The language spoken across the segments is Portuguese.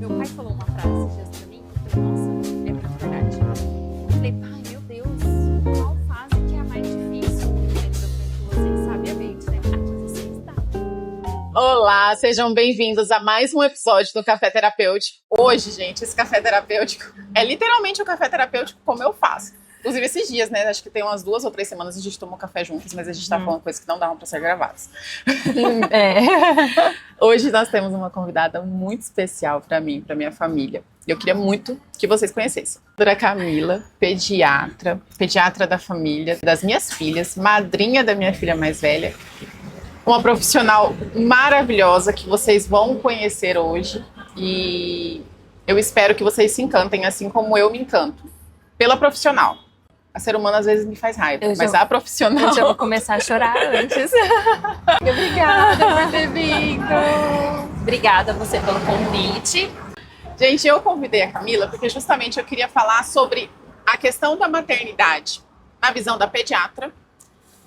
Meu pai falou uma frase esses dias pra mim, eu falei, nossa, é muito verdade. Eu falei, pai, meu Deus, qual fase que é a mais difícil? Ele falou que você sabiamente, né? Aqui você está. Olá, sejam bem-vindos a mais um episódio do Café Terapêutico. Hoje, gente, esse café terapêutico é literalmente o café terapêutico como eu faço. Inclusive esses dias, né? Acho que tem umas 2 ou 3 semanas a gente tomou café juntos, mas a gente tá falando coisas que não davam pra ser gravadas. Hoje nós temos uma convidada muito especial pra mim, pra minha família. Eu queria muito que vocês conhecessem. A doutora Camila, pediatra da família, das minhas filhas, madrinha da minha filha mais velha. Uma profissional maravilhosa que vocês vão conhecer hoje. E eu espero que vocês se encantem, assim como eu me encanto, pela profissional. A ser humano às vezes me faz raiva, mas a profissional... Eu já vou começar a chorar antes. Obrigada por ter vindo. Obrigada a você pelo convite. Gente, eu convidei a Camila porque justamente eu queria falar sobre a questão da maternidade na visão da pediatra,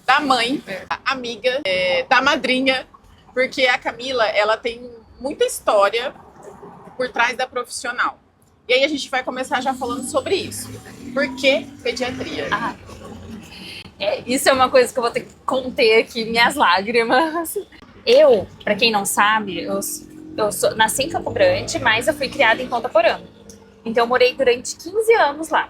da mãe, da amiga, da madrinha, porque a Camila, ela tem muita história por trás da profissional. E aí a gente vai começar já falando sobre isso. Por que pediatria? Isso é uma coisa que eu vou ter que conter aqui, minhas lágrimas. Eu, pra quem não sabe, nasci em Campo Grande, mas eu fui criada em Ponta Porã. Então eu morei durante 15 anos lá.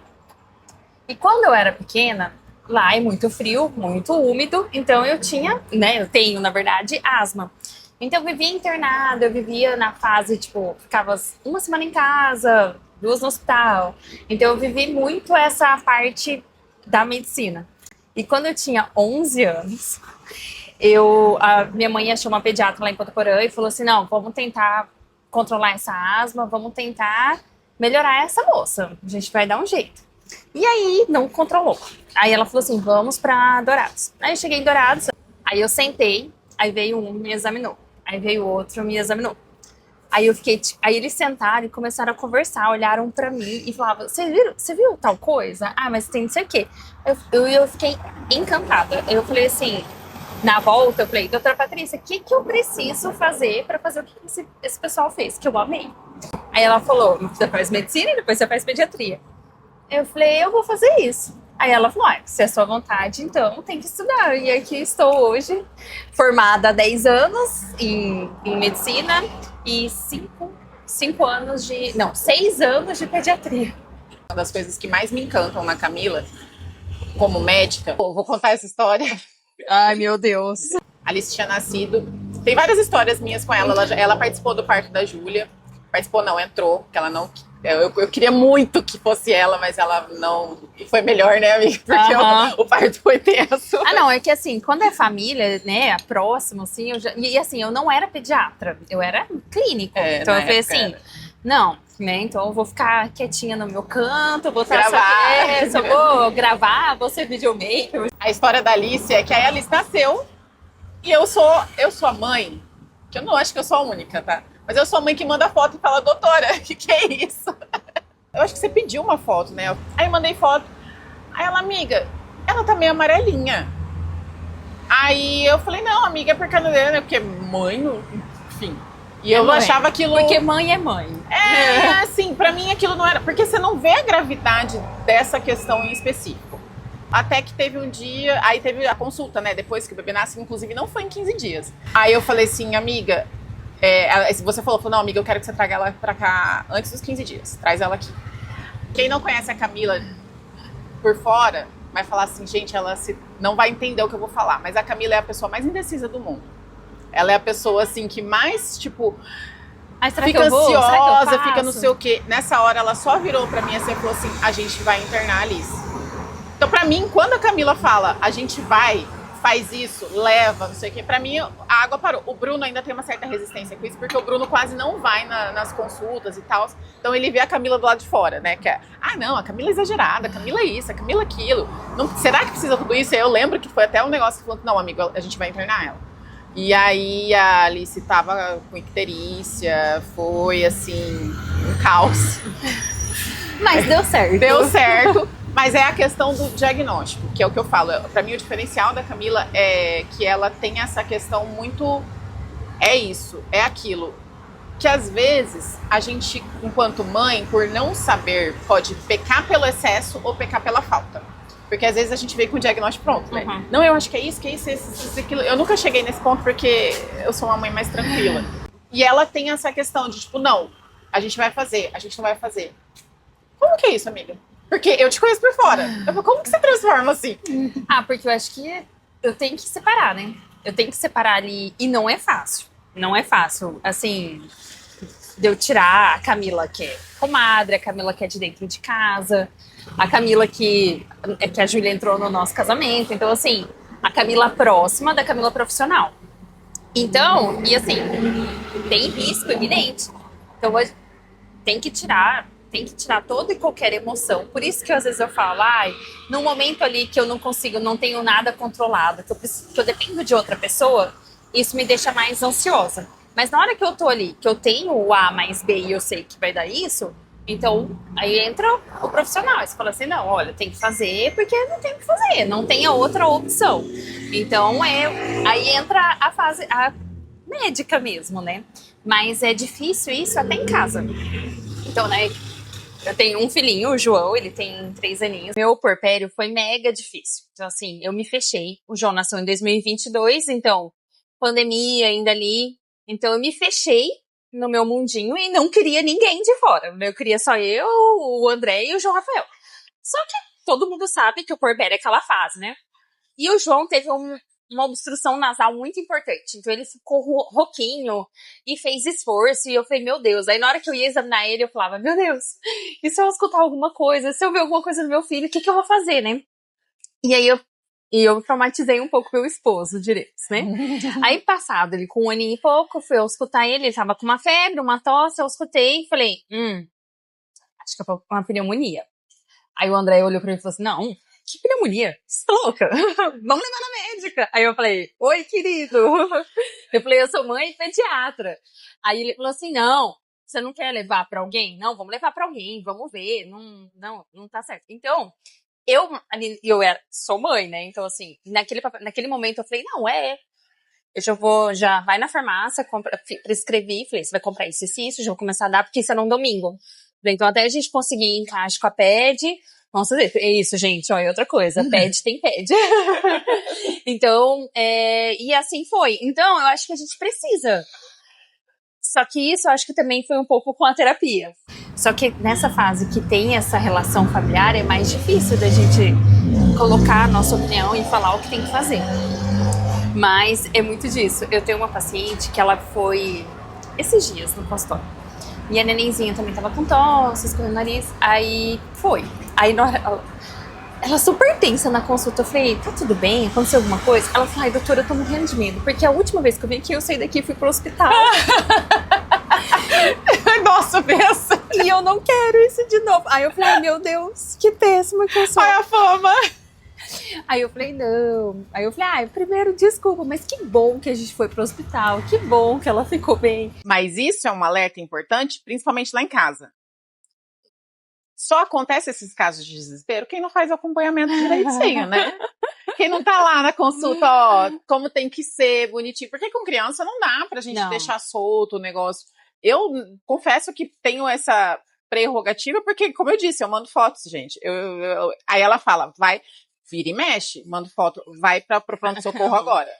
E quando eu era pequena, lá é muito frio, muito úmido, então eu tenho, na verdade, asma. Então eu vivia internada, eu vivia na fase, ficava uma semana em casa, 2 no hospital. Então eu vivi muito essa parte da medicina. E quando eu tinha 11 anos, a minha mãe achou uma pediatra lá em Ponta Porã e falou assim, não, vamos tentar controlar essa asma, vamos tentar melhorar essa moça, a gente vai dar um jeito. E aí não controlou. Aí ela falou assim, vamos pra Dourados. Aí eu cheguei em Dourados, aí eu sentei, aí veio um, me examinou. Aí veio outro, me examinou. Aí aí eles sentaram e começaram a conversar, olharam pra mim e falavam, você viu tal coisa? Ah, mas tem não sei o quê. Eu fiquei encantada. Eu falei assim, na volta, eu falei, doutora Patrícia, o que eu preciso fazer pra fazer o que esse pessoal fez? Que eu amei. Aí ela falou, você faz medicina e depois você faz pediatria. Eu falei, eu vou fazer isso. Aí ela falou, se é sua vontade, então tem que estudar. E aqui estou hoje, formada há 10 anos em medicina e 6 anos de pediatria. Uma das coisas que mais me encantam na Camila, como médica, vou contar essa história. Ai, meu Deus. A Alice tinha nascido, tem várias histórias minhas com ela. Ela participou do parto da Júlia. Participou não, entrou, porque ela não... Eu queria muito que fosse ela, mas ela não... E foi melhor, né, amiga? Porque o parto foi tenso. Não, é que assim, quando é família, né, próximo, assim, e assim, eu não era pediatra, eu era clínico. Então eu falei assim, não, né, então eu vou ficar quietinha no meu canto, vou gravar. Só vou gravar, vou ser videomaker. A história da Alice é que a Alice nasceu e eu sou a mãe, que eu não acho que eu sou a única, tá? Mas eu sou a mãe que manda foto e fala, doutora, o que é isso? Eu acho que você pediu uma foto, né? Aí eu mandei foto. Aí ela, amiga, ela tá meio amarelinha. Aí eu falei, não, amiga, é porque ela é, né? Porque mãe, enfim. E eu achava aquilo... Porque mãe é mãe. Assim, pra mim aquilo não era... Porque você não vê a gravidade dessa questão em específico. Até que teve um dia... Aí teve a consulta, né? Depois que o bebê nasce, inclusive não foi em 15 dias. Aí eu falei assim, amiga... você falou, não, amiga, eu quero que você traga ela pra cá antes dos 15 dias. Traz ela aqui. Quem não conhece a Camila por fora vai falar assim, gente, não vai entender o que eu vou falar. Mas a Camila é a pessoa mais indecisa do mundo. Ela é a pessoa, assim, que mais, fica ansiosa, fica não sei o quê. Nessa hora, ela só virou pra mim assim e falou assim, a gente vai internar a Alice. Então, pra mim, quando a Camila fala, a gente vai... faz isso, leva, não sei o que. Pra mim, a água parou. O Bruno ainda tem uma certa resistência com isso, porque o Bruno quase não vai nas consultas e tal. Então ele vê a Camila do lado de fora, né? Que é, não, a Camila é exagerada, a Camila é isso, a Camila é aquilo. Não, será que precisa tudo isso? Eu lembro que foi até um negócio que falou, não, amigo, a gente vai internar ela. E aí a Alice tava com icterícia, foi assim, um caos. Mas deu certo. Deu certo. Mas é a questão do diagnóstico, que é o que eu falo. Pra mim, o diferencial da Camila é que ela tem essa questão muito... É isso, é aquilo. que às vezes a gente, enquanto mãe, por não saber, pode pecar pelo excesso ou pecar pela falta. Porque às vezes a gente vem com o diagnóstico pronto, né? Uhum. Não, eu acho que é isso, aquilo. Eu nunca cheguei nesse ponto porque eu sou uma mãe mais tranquila. E ela tem essa questão de, tipo, não, a gente vai fazer, a gente não vai fazer. Como que é isso, amiga? Porque eu te conheço por fora. Eu falo, como que você transforma assim? Porque eu acho que eu tenho que separar, né? Eu tenho que separar ali. E não é fácil. Não é fácil. Assim, de eu tirar a Camila que é comadre, a Camila que é de dentro de casa, a Camila que a Júlia entrou no nosso casamento. Então, assim, a Camila próxima da Camila profissional. Então, e assim, tem risco evidente. Então, tem que tirar toda e qualquer emoção. Por isso que às vezes eu falo, num momento ali que eu não consigo, não tenho nada controlado, que eu dependo de outra pessoa, isso me deixa mais ansiosa. Mas na hora que eu tô ali, que eu tenho o A mais B e eu sei que vai dar isso, então aí entra o profissional. Você fala assim, não, olha, tem que fazer porque não tem o que fazer, não tem a outra opção. Então aí entra a fase, a médica mesmo, né? Mas é difícil isso até em casa. Então, né, eu tenho um filhinho, o João, ele tem 3 aninhos. Meu puerpério foi mega difícil. Então, assim, eu me fechei. O João nasceu em 2022, então, pandemia ainda ali. Então, eu me fechei no meu mundinho e não queria ninguém de fora. Eu queria só eu, o André e o João Rafael. Só que todo mundo sabe que o puerpério é aquela fase, né? E o João teve uma obstrução nasal muito importante. Então ele ficou rouquinho e fez esforço. E eu falei, meu Deus. Aí na hora que eu ia examinar ele, eu falava, meu Deus, e se eu escutar alguma coisa? Se eu ver alguma coisa no meu filho, o que eu vou fazer, né? E aí eu traumatizei um pouco meu esposo, direito, né? Aí passado, ele com 1 aninho e pouco, fui eu escutar ele tava com uma febre, uma tosse, eu escutei e falei, acho que foi uma pneumonia. Aí o André olhou pra mim e falou assim, não, que pneumonia? Você tá louca? Vamos levar na médica. Aí eu falei, oi, querido. Eu falei, eu sou mãe e pediatra. Aí ele falou assim, não, você não quer levar pra alguém? Não, vamos levar pra alguém, vamos ver. Não tá certo. Então, sou mãe, né? Então, assim, naquele momento eu falei, não, já vai na farmácia, prescrevi, falei, você vai comprar isso, já vou começar a dar, porque isso era um domingo. Então, até a gente conseguir encaixe com a PED, vamos fazer. É isso, gente, ó, é outra coisa, PED tem PED. Então, e assim foi. Então, eu acho que a gente precisa. Só que isso, eu acho que também foi um pouco com a terapia. Só que nessa fase que tem essa relação familiar, é mais difícil da gente colocar a nossa opinião e falar o que tem que fazer. Mas é muito disso. Eu tenho uma paciente que ela foi esses dias no consultório. E a nenenzinha também tava com tosse, escorrendo o nariz. Aí foi. Aí ela super tensa na consulta. Eu falei, tá tudo bem? Aconteceu alguma coisa? Ela falou, ai, doutora, eu tô morrendo de medo. Porque a última vez que eu vim aqui, eu saí daqui e fui pro hospital. Nossa, pensa. E eu não quero isso de novo. Aí eu falei, ai, meu Deus, que péssima que eu sou. Olha a fama. Aí eu falei, não. Aí eu falei, primeiro, desculpa, mas que bom que a gente foi pro hospital. Que bom que ela ficou bem. Mas isso é um alerta importante, principalmente lá em casa. Só acontece esses casos de desespero quem não faz o acompanhamento direitinho, né? Quem não tá lá na consulta, ó, como tem que ser, bonitinho. Porque com criança não dá pra gente deixar solto o negócio. Eu confesso que tenho essa prerrogativa, porque, como eu disse, eu mando fotos, gente. Aí ela fala, vai, vira e mexe, mando foto, vai pro pronto-socorro agora.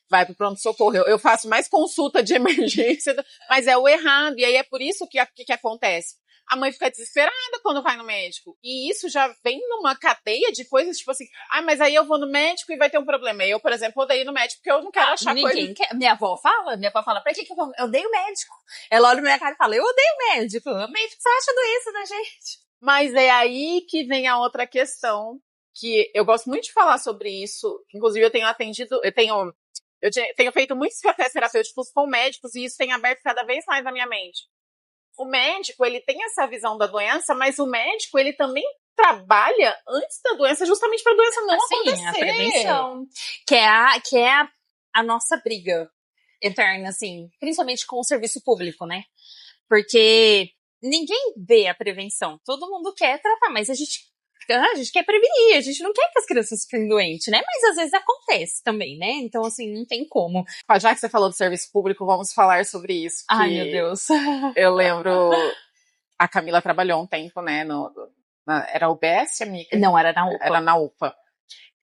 Vai pro pronto-socorro. Eu faço mais consulta de emergência, mas é o errado. E aí é por isso que acontece. A mãe fica desesperada quando vai no médico. E isso já vem numa cadeia de coisas, tipo assim, mas aí eu vou no médico e vai ter um problema. Eu, por exemplo, odeio ir no médico porque eu não quero achar coisa. Minha avó fala, pra que eu odeio médico? Ela olha na minha cara e fala, eu odeio médico. O médico só acha doença da gente. Mas é aí que vem a outra questão, que eu gosto muito de falar sobre isso. Inclusive, eu tenho feito muitos cafés terapêuticos com médicos e isso tem aberto cada vez mais na minha mente. O médico, ele tem essa visão da doença, mas o médico, ele também trabalha antes da doença, justamente para a doença não acontecer. A prevenção. Que é a nossa briga eterna, assim, principalmente com o serviço público, né? Porque ninguém vê a prevenção. Todo mundo quer tratar, mas a gente a gente quer prevenir, a gente não quer que as crianças fiquem doentes, né? Mas às vezes acontece também, né? Então, assim, não tem como. Já que você falou do serviço público, vamos falar sobre isso. Ai, meu Deus. Eu lembro, a Camila trabalhou um tempo, né, era UBS, amiga? Não, era na UPA. Era na UPA.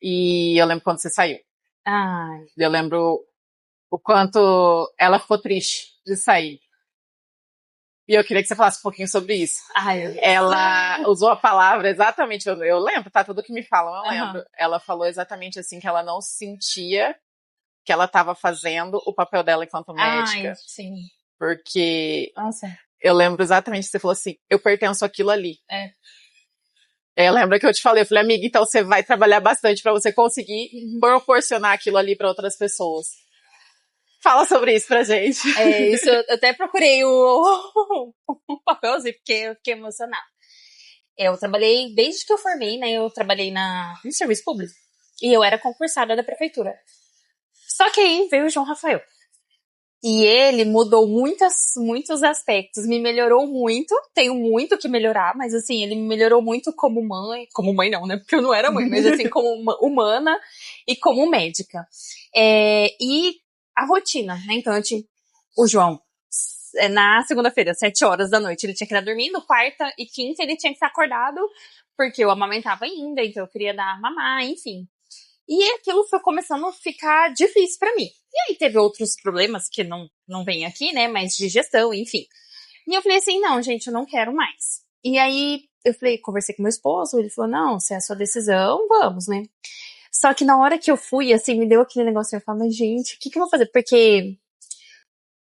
E eu lembro quando você saiu. Ai. Eu lembro o quanto ela ficou triste de sair. E eu queria que você falasse um pouquinho sobre isso. Ai, ela usou a palavra exatamente, eu lembro, tá? Tudo que me falam, eu lembro. Uhum. Ela falou exatamente assim, que ela não sentia que ela estava fazendo o papel dela enquanto médica. Ai, sim. Porque Nossa. eu lembro exatamente que você falou assim, eu pertenço àquilo ali. É. Eu lembro que eu te falei, eu falei, amiga, então você vai trabalhar bastante para você conseguir proporcionar aquilo ali para outras pessoas. Fala sobre isso pra gente. Isso eu até procurei o papelzinho, porque eu fiquei emocionada. Eu trabalhei, desde que eu formei, né, eu trabalhei no serviço público. E eu era concursada da prefeitura. Só que aí veio o João Rafael. E ele mudou muitos aspectos, me melhorou muito, tenho muito que melhorar, mas assim, ele me melhorou muito como mãe não, né, porque eu não era mãe, mas assim, como humana e como médica. E a rotina, né, então o João, na segunda-feira, 7 horas da noite, ele tinha que estar dormindo, quarta e quinta ele tinha que estar acordado, porque eu amamentava ainda, então eu queria dar mamar, enfim. E aquilo foi começando a ficar difícil pra mim. E aí teve outros problemas que não vem aqui, né, mas de gestão, enfim. E eu falei assim, não, gente, eu não quero mais. E aí eu falei, conversei com meu esposo, ele falou, não, se é a sua decisão, vamos, né. Só que na hora que eu fui, assim, me deu aquele negócio, eu falei, gente, o que eu vou fazer? Porque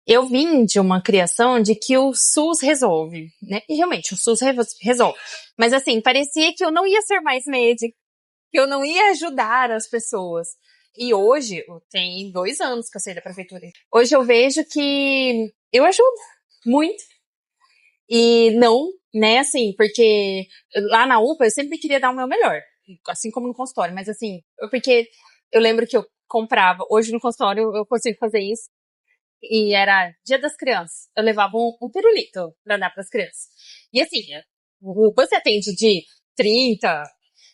eu vim de uma criação de que o SUS resolve, né? E realmente, o SUS resolve. Mas assim, parecia que eu não ia ser mais médica, que eu não ia ajudar as pessoas. E hoje, tem 2 anos que eu saí da prefeitura. Hoje eu vejo que eu ajudo muito. E não, né, assim, porque lá na UPA eu sempre queria dar o meu melhor. Assim como no consultório, mas assim, porque eu lembro que eu comprava, hoje no consultório eu consigo fazer isso, e era Dia das Crianças, eu levava um pirulito pra dar pras crianças. E assim, você atende de 30,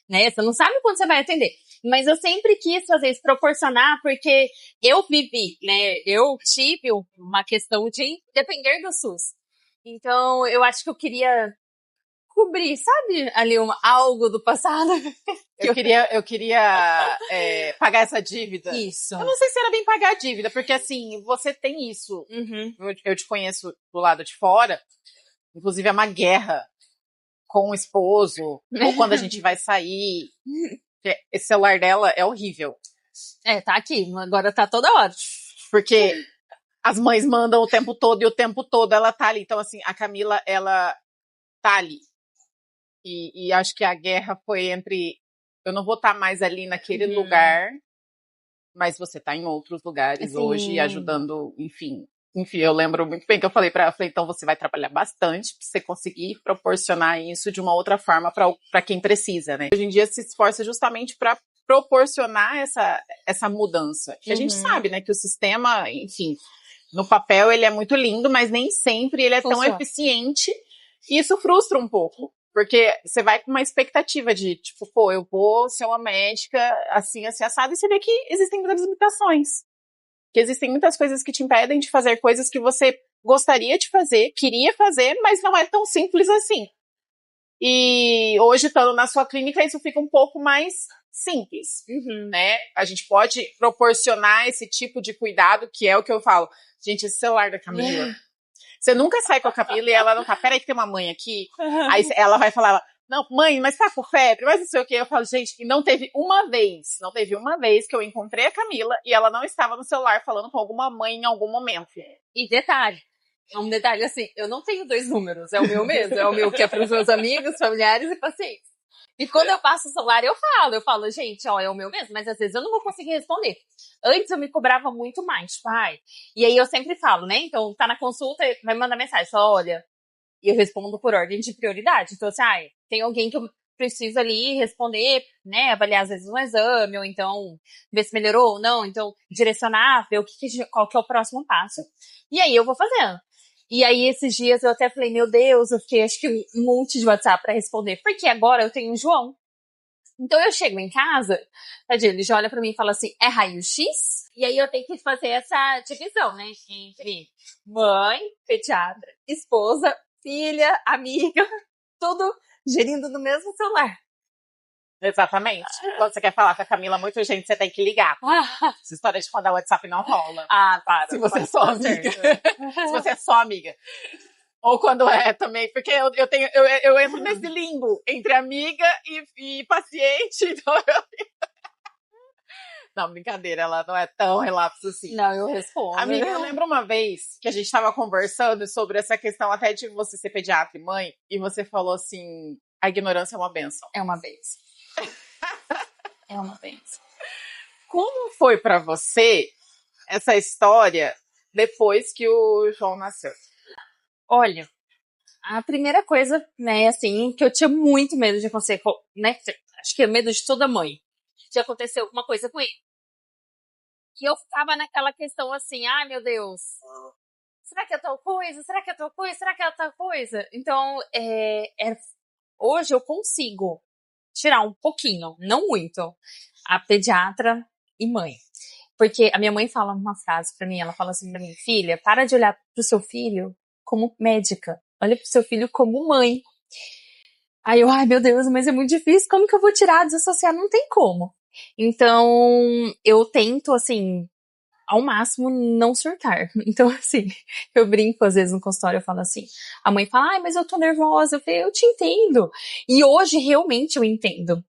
né, você não sabe quando você vai atender, mas eu sempre quis fazer isso, proporcionar, porque eu vivi, né, eu tive uma questão de depender do SUS. Então, eu acho que eu queria cobrir, sabe, ali algo do passado. Eu queria pagar essa dívida. Isso. Eu não sei se era bem pagar a dívida, porque assim, você tem isso. Uhum. Eu te conheço do lado de fora. Inclusive é uma guerra com o esposo, ou quando a gente vai sair. Esse celular dela é horrível. Tá aqui, agora tá toda hora. Porque as mães mandam o tempo todo e o tempo todo ela tá ali. Então assim, a Camila, ela tá ali. E acho que a guerra foi entre, eu não vou estar mais ali naquele lugar, mas você tá em outros lugares hoje, ajudando, enfim. Enfim, eu lembro muito bem que eu falei pra ela, então você vai trabalhar bastante pra você conseguir proporcionar isso de uma outra forma pra quem precisa, né? Hoje em dia se esforça justamente pra proporcionar essa mudança. E a gente sabe, né, que o sistema, enfim, no papel ele é muito lindo, mas nem sempre ele é tão eficiente, e isso frustra um pouco. Porque você vai com uma expectativa de, tipo, pô, eu vou ser uma médica assim, assada, e você vê que existem muitas limitações. Que existem muitas coisas que te impedem de fazer coisas que você gostaria de fazer, queria fazer, mas não é tão simples assim. E hoje, estando na sua clínica, isso fica um pouco mais simples, né? A gente pode proporcionar esse tipo de cuidado, que é o que eu falo. Gente, esse celular da Camila... Você nunca sai com a Camila e ela não tá, peraí que tem uma mãe aqui. Aí ela vai falar, não, mãe, mas tá com febre? Mas não sei o que. Eu falo, gente, que não teve uma vez que eu encontrei a Camila e ela não estava no celular falando com alguma mãe em algum momento. E detalhe, um detalhe assim, eu não tenho 2 números, é o meu mesmo, é o meu que é para os meus amigos, familiares e pacientes. E quando eu passo o celular, eu falo, gente, ó, é o meu mesmo, mas às vezes eu não vou conseguir responder. Antes eu me cobrava muito mais, tipo, e aí eu sempre falo, né, então tá na consulta, vai me mandar mensagem, só olha, e eu respondo por ordem de prioridade. Então assim, tem alguém que eu preciso ali responder, né, avaliar às vezes um exame, ou então ver se melhorou ou não, então direcionar, ver qual que é o próximo passo. E aí eu vou fazendo. E aí, esses dias, eu até falei, meu Deus, eu fiquei, acho que um monte de WhatsApp pra responder. Porque agora eu tenho o João. Então eu chego em casa, tadinho, ele já olha pra mim e fala assim, é raio-x? E aí eu tenho que fazer essa divisão, né? Entre mãe, pediatra, esposa, filha, amiga, tudo gerindo no mesmo celular. Exatamente. Quando você quer falar com a Camila, muita gente, você tem que ligar. Essa história de mandar WhatsApp não rola. Para. Se você é só amiga. Se você é só amiga. Ou quando é também, porque eu entro nesse limbo entre amiga e paciente, então Não, brincadeira, ela não é tão relapso assim. Não, eu respondo. Amiga, eu lembro uma vez que a gente tava conversando sobre essa questão até de você ser pediatra e mãe, e você falou assim, a ignorância é uma bênção. É uma benção. É uma benção. Como foi pra você essa história depois que o João nasceu? Olha, a primeira coisa, né, assim, que eu tinha muito medo de acontecer, né, acho que é medo de toda mãe, de acontecer alguma coisa com ele. E eu ficava naquela questão assim, ai meu Deus, será que é tal coisa? Será que é tal coisa? Será que é tal coisa? Então, hoje eu consigo tirar um pouquinho, não muito, a pediatra e mãe. Porque a minha mãe fala uma frase pra mim, ela fala assim pra mim, filha, para de olhar pro seu filho como médica, olha pro seu filho como mãe. Aí eu, ai meu Deus, mas é muito difícil, como que eu vou tirar, desassociar? Não tem como. Então, eu tento, assim, ao máximo não surtar. Então, assim, eu brinco às vezes no consultório, eu falo assim, a mãe fala, ai, mas eu tô nervosa, eu falei, eu te entendo. E hoje, realmente, eu entendo.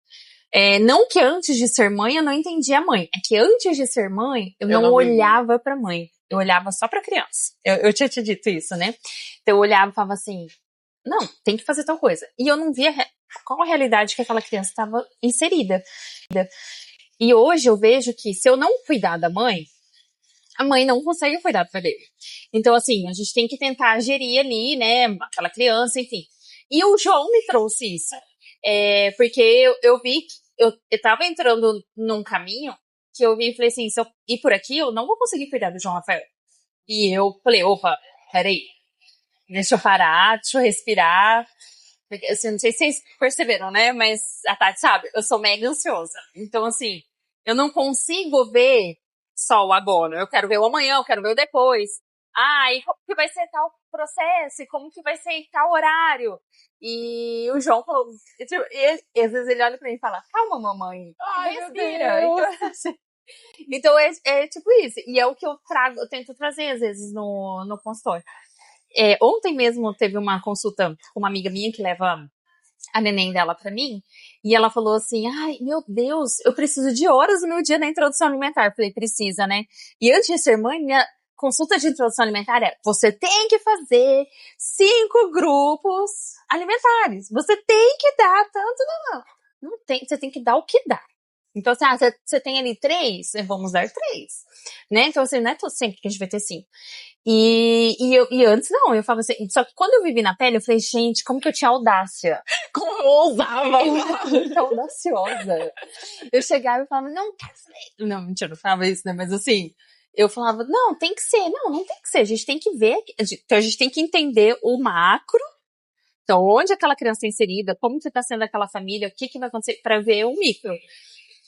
Não que antes de ser mãe eu não entendia a mãe, é que antes de ser mãe eu não olhava pra mãe, eu olhava só pra criança. Eu tinha te dito isso, né? Então eu olhava e falava assim, não, tem que fazer tal coisa. E eu não via qual a realidade que aquela criança estava inserida. E hoje eu vejo que se eu não cuidar da mãe, a mãe não consegue cuidar do bebê. Então, assim, a gente tem que tentar gerir ali, né, aquela criança, enfim. E o João me trouxe isso. Porque eu vi que eu tava entrando num caminho que eu vi e falei assim, se eu ir por aqui, eu não vou conseguir cuidar do João Rafael. E eu falei, opa, peraí, deixa eu parar, deixa eu respirar. Porque, assim, não sei se vocês perceberam, né, mas a Tati sabe, eu sou mega ansiosa. Então, assim, eu não consigo ver só o agora. Eu quero ver o amanhã, eu quero ver o depois. E como que vai ser tal processo? E como que vai ser tal horário? E o João falou... E às vezes ele olha pra mim e fala, calma, mamãe. Ai, respira. meu Deus. Então é tipo isso. E é o que eu tento trazer às vezes no consultório. Ontem mesmo teve uma consulta com uma amiga minha que leva a neném dela pra mim, e ela falou assim, ai, meu Deus, eu preciso de horas no meu dia na introdução alimentar. Eu falei, precisa, né? E antes de ser mãe, minha consulta de introdução alimentar você tem que fazer 5 grupos alimentares. Você tem que dar tanto, não tem, você tem que dar o que dá. Então, assim, você tem ali 3, vamos dar 3, né? Então, assim, não é todo sempre que a gente vai ter 5. E antes não, eu falava assim, só que quando eu vivi na pele, eu falei, gente, como que eu tinha audácia? Como eu ousava? Eu era muito audaciosa. Eu chegava e falava, não quero ser. Não, mentira, eu não falava isso, né? Mas assim, eu falava, não, tem que ser. Não tem que ser. A gente tem que ver. Então a gente tem que entender o macro. Então, onde aquela criança está inserida, como você está sendo aquela família, o que vai acontecer para ver o micro.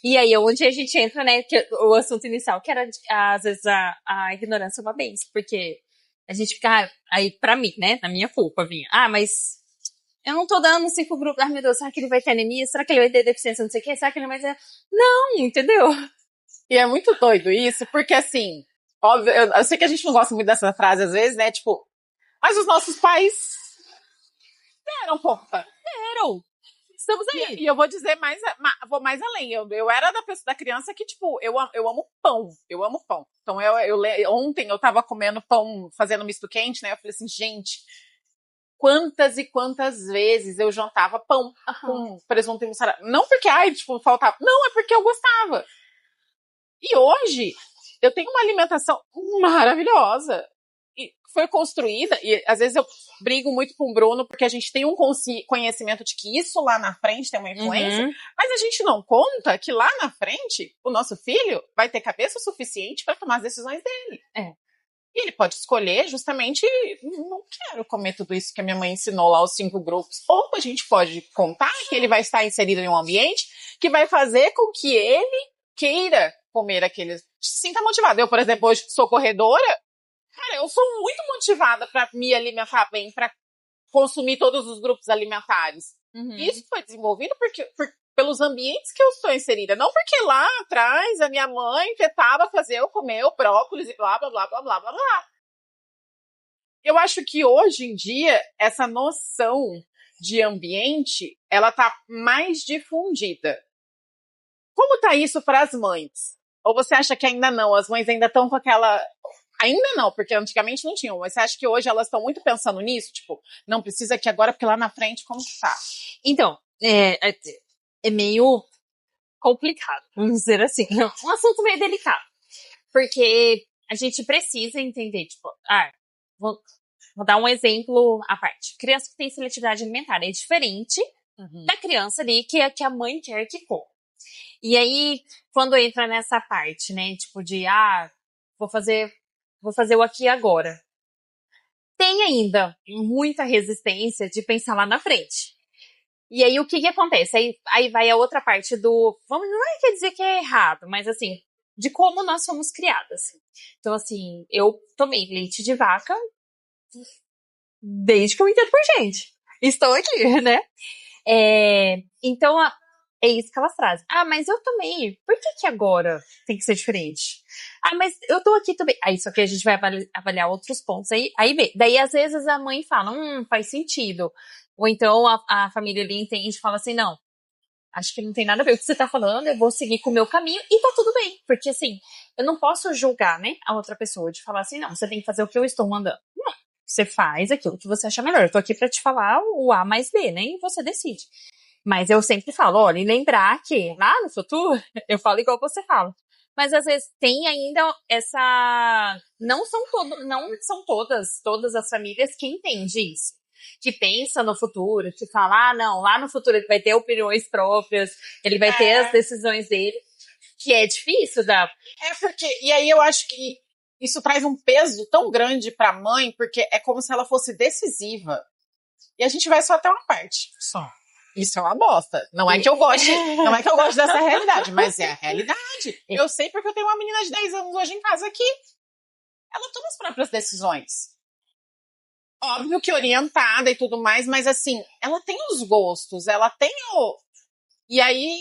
E aí, onde a gente entra, né, que o assunto inicial, que era, às vezes, a ignorância é uma benção, porque a gente fica, aí, pra mim, né, na minha culpa, vinha, mas eu não tô dando 5 grupos, meu Deus, será que ele vai ter anemia? Será que ele vai ter deficiência, não sei o quê? Será que ele vai ter... Não, entendeu? E é muito doido isso, porque assim, óbvio, eu sei que a gente não gosta muito dessa frase às vezes, né, tipo, mas os nossos pais deram conta. Deram. Estamos aí. E eu vou dizer vou mais além. Eu era da criança que, tipo, eu amo pão. Eu amo pão. Então, ontem eu tava comendo pão, fazendo misto quente, né? Eu falei assim, gente, quantas e quantas vezes eu jantava pão com presunto e mussarela. Não porque, tipo, faltava. Não, é porque eu gostava. E hoje, eu tenho uma alimentação maravilhosa. E foi construída, e às vezes eu brigo muito com o Bruno, porque a gente tem um conhecimento de que isso lá na frente tem uma influência, mas a gente não conta que lá na frente, o nosso filho vai ter cabeça suficiente para tomar as decisões dele. E ele pode escolher justamente, não quero comer tudo isso que a minha mãe ensinou lá, os 5 grupos. Ou a gente pode contar que ele vai estar inserido em um ambiente que vai fazer com que ele queira comer aqueles, se sinta motivado. Eu, por exemplo, hoje sou corredora, cara, eu sou muito motivada para me alimentar bem, para consumir todos os grupos alimentares. Uhum. Isso foi desenvolvido pelos ambientes que eu estou inserida. Não porque lá atrás a minha mãe tentava fazer eu comer o brócolis e blá, blá, blá, blá, blá, blá, blá. Eu acho que hoje em dia, essa noção de ambiente, ela tá mais difundida. Como tá isso para as mães? Ou você acha que ainda não? As mães ainda estão com aquela... Ainda não, porque antigamente não tinham. Mas você acha que hoje elas estão muito pensando nisso? Tipo, não precisa aqui agora, porque lá na frente, como que tá? Então, é meio complicado, vamos dizer assim. Um assunto meio delicado. Porque a gente precisa entender, tipo, vou dar um exemplo à parte. Criança que tem seletividade alimentar é diferente da criança ali que a mãe quer que coma. E aí, quando entra nessa parte, né, tipo de, vou fazer o aqui e agora. Tem ainda muita resistência de pensar lá na frente. E aí, o que acontece? Aí vai a outra parte do... não quer dizer que é errado, mas assim, de como nós fomos criadas. Então, assim, eu tomei leite de vaca desde que eu entendo por gente. Estou aqui, né? Então, é isso que elas trazem. Mas eu tomei. Por que agora tem que ser diferente? Mas eu tô aqui também. Aí, só que a gente vai avaliar outros pontos. Aí vê. Daí, às vezes, a mãe fala, faz sentido. Ou então, a família ali entende e fala assim, não, acho que não tem nada a ver com o que você tá falando, eu vou seguir com o meu caminho e tá tudo bem. Porque, assim, eu não posso julgar, né, a outra pessoa de falar assim, não, você tem que fazer o que eu estou mandando. Não, você faz aquilo que você acha melhor. Eu tô aqui pra te falar o A mais B, né, e você decide. Mas eu sempre falo, olha, e lembrar que lá no futuro, eu falo igual você fala. Mas às vezes tem ainda essa... Não são todas as famílias que entendem isso. Que pensa no futuro, que fala, não, lá no futuro ele vai ter opiniões próprias, ele vai ter as decisões dele. Que é difícil dar. Porque... E aí eu acho que isso traz um peso tão grande pra mãe, porque é como se ela fosse decisiva. E a gente vai só até uma parte. Só. Isso é uma bosta. Não é que eu goste dessa realidade, mas é a realidade. Eu sei porque eu tenho uma menina de 10 anos hoje em casa que ela toma as próprias decisões. Óbvio que orientada e tudo mais, mas assim, ela tem os gostos, ela tem o... E aí,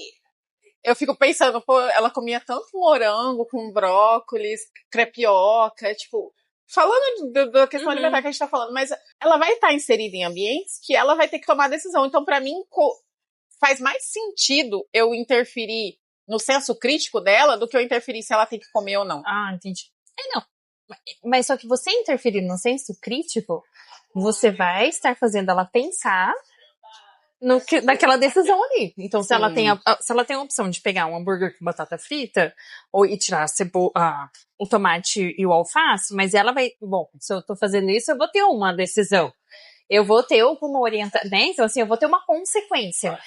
eu fico pensando, pô, ela comia tanto morango com brócolis, crepioca, tipo... Falando da questão alimentar que a gente tá falando, mas ela vai estar inserida em ambientes que ela vai ter que tomar decisão. Então, pra mim, faz mais sentido eu interferir no senso crítico dela do que eu interferir se ela tem que comer ou não. Entendi. Não. Mas só que você interferir no senso crítico, você vai estar fazendo ela pensar naquela decisão ali. Então, se ela tem a opção de pegar um hambúrguer com batata frita e tirar o tomate e o alface, mas ela vai... Bom, se eu tô fazendo isso, eu vou ter uma decisão. Eu vou ter alguma orientação, né? Então, assim, eu vou ter uma consequência.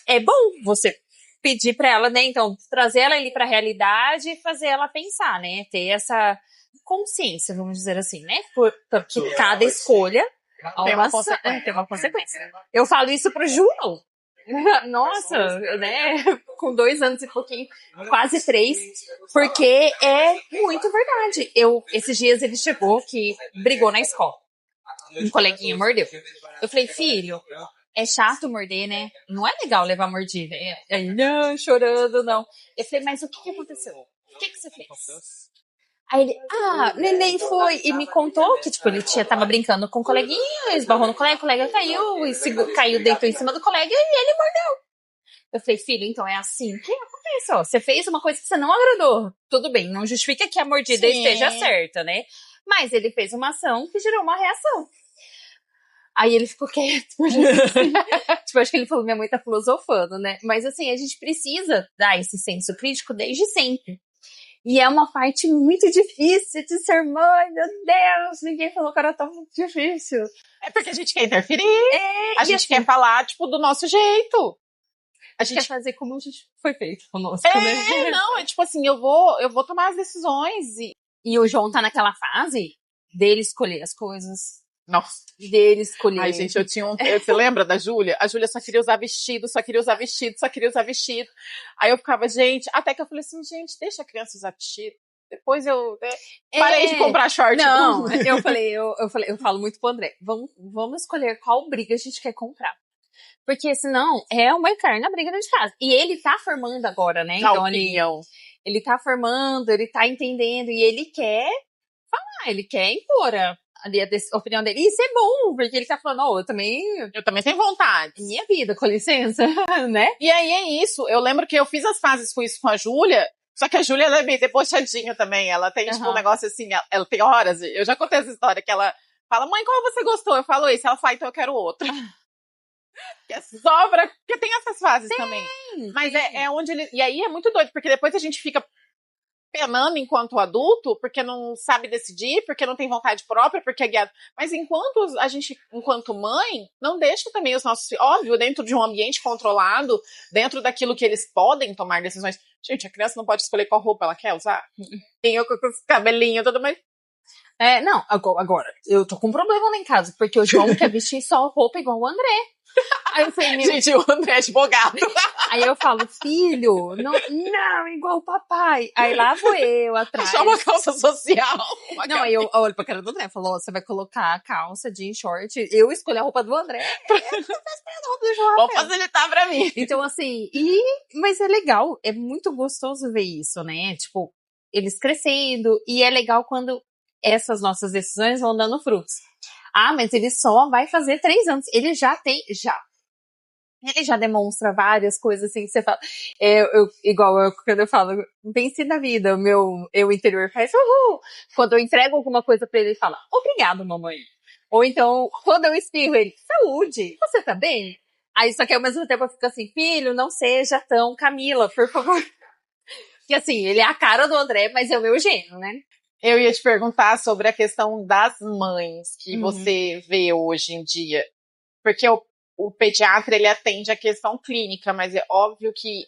É bom você pedir pra ela, né? Então, trazer ela ali pra realidade e fazer ela pensar, né? Ter essa consciência, vamos dizer assim, né? Porque cada escolha tem uma consequência. Eu falo isso pro João. Nossa, né? Com 2 anos e pouquinho, quase 3, porque é muito verdade. Esses dias ele chegou que brigou na escola. Um coleguinha mordeu. Eu falei, filho, é chato morder, né? Não é legal levar mordida. Aí, não, chorando, não. Eu falei, mas o que aconteceu? O que você fez? Aí ele, neném foi e me contou que, tipo, ele tava brincando com o coleguinha, esbarrou no colega, o colega caiu, caiu, deitou em cima do colega e ele mordeu. Eu falei, filho, então é assim que acontece, ó. Você fez uma coisa que você não agradou. Tudo bem, não justifica que a mordida esteja certa, né? Mas ele fez uma ação que gerou uma reação. Aí ele ficou quieto. Assim. Tipo, acho que ele falou, minha mãe tá filosofando, né? Mas assim, a gente precisa dar esse senso crítico desde sempre. E é uma parte muito difícil de ser mãe, meu Deus, ninguém falou que era tão difícil. É porque a gente quer interferir, a gente assim, quer falar, tipo, do nosso jeito. A gente quer fazer como a gente foi feito conosco, né? Não, é tipo assim, eu vou tomar as decisões E o João tá naquela fase dele escolher as coisas. Nossa. Dele escolher. Ai, gente, você lembra da Júlia? A Júlia só queria usar vestido, só queria usar vestido, só queria usar vestido. Aí eu ficava, gente, até que eu falei assim, gente, deixa a criança usar vestido. Depois eu parei de comprar short. Não, eu falo muito pro André, vamos escolher qual briga a gente quer comprar. Porque senão é uma eterna briga dentro de casa. E ele tá formando agora, né? Então ele tá formando, ele tá entendendo e ele quer falar, ele quer impor a opinião dele. E isso é bom, porque ele tá falando, eu também tenho vontade. Minha vida, com licença, né? E aí é isso. Eu lembro que eu fiz as fases com isso com a Júlia. Só que a Júlia, ela é bem debochadinha também. Ela tem, tipo, um negócio assim, ela tem horas. Eu já contei essa história, que ela fala, mãe, qual você gostou? Eu falo isso. Ela fala, então eu quero outra. Que é sobra, porque tem essas fases também. Mas é onde ele... E aí é muito doido, porque depois a gente fica penando enquanto adulto, porque não sabe decidir, porque não tem vontade própria, porque é guiado. Mas enquanto a gente, enquanto mãe, não deixa também os nossos filhos, óbvio, dentro de um ambiente controlado, dentro daquilo que eles podem tomar decisões. Gente, a criança não pode escolher qual roupa ela quer usar. Tem eu com os cabelinhos, tudo mais. Não, agora, eu tô com um problema lá em casa, porque o João quer vestir só roupa igual o André. Aí eu falei, gente, o André é advogado. Aí eu falo, filho, não, igual o papai. Aí lá vou eu atrás. Só uma calça social. Aí eu olho pra cara do André e falo, você vai colocar a calça, jeans, short. Eu escolhi a roupa do André. Vou facilitar pra mim. Então, assim, mas é legal, é muito gostoso ver isso, né? Tipo, eles crescendo. E é legal quando essas nossas decisões vão dando frutos. Ah, mas ele só vai fazer 3 anos. Ele já ele já demonstra várias coisas assim que você fala. Quando eu falo, pense na vida, o meu eu interior faz uhul. Quando eu entrego alguma coisa pra ele, ele fala, obrigado, mamãe. Ou então, quando eu espirro, ele, saúde, você tá bem? Aí só que ao mesmo tempo eu fico assim, filho, não seja tão Camila, por favor. Porque assim, ele é a cara do André, mas é o meu gênio, né? Eu ia te perguntar sobre a questão das mães que você vê hoje em dia. Porque o pediatra, ele atende a questão clínica, mas é óbvio que,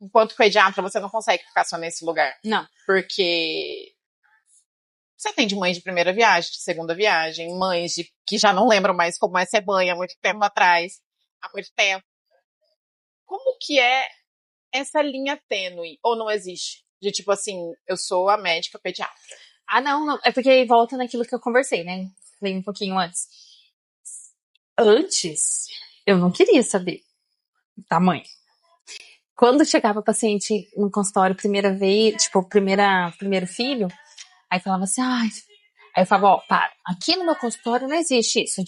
enquanto pediatra, você não consegue ficar só nesse lugar. Não. Porque você atende mães de primeira viagem, de segunda viagem, mães que já não lembram mais como é ser mãe há muito tempo atrás, há muito tempo. Como que é essa linha tênue? Ou não existe? De tipo assim, eu sou a médica pediatra. Ah, não. É porque volta naquilo que eu conversei, né? Falei um pouquinho antes. Antes, eu não queria saber o tamanho. Quando chegava paciente no consultório, primeira vez, tipo, primeiro filho, aí falava assim, Aí eu falava, para, aqui no meu consultório não existe isso.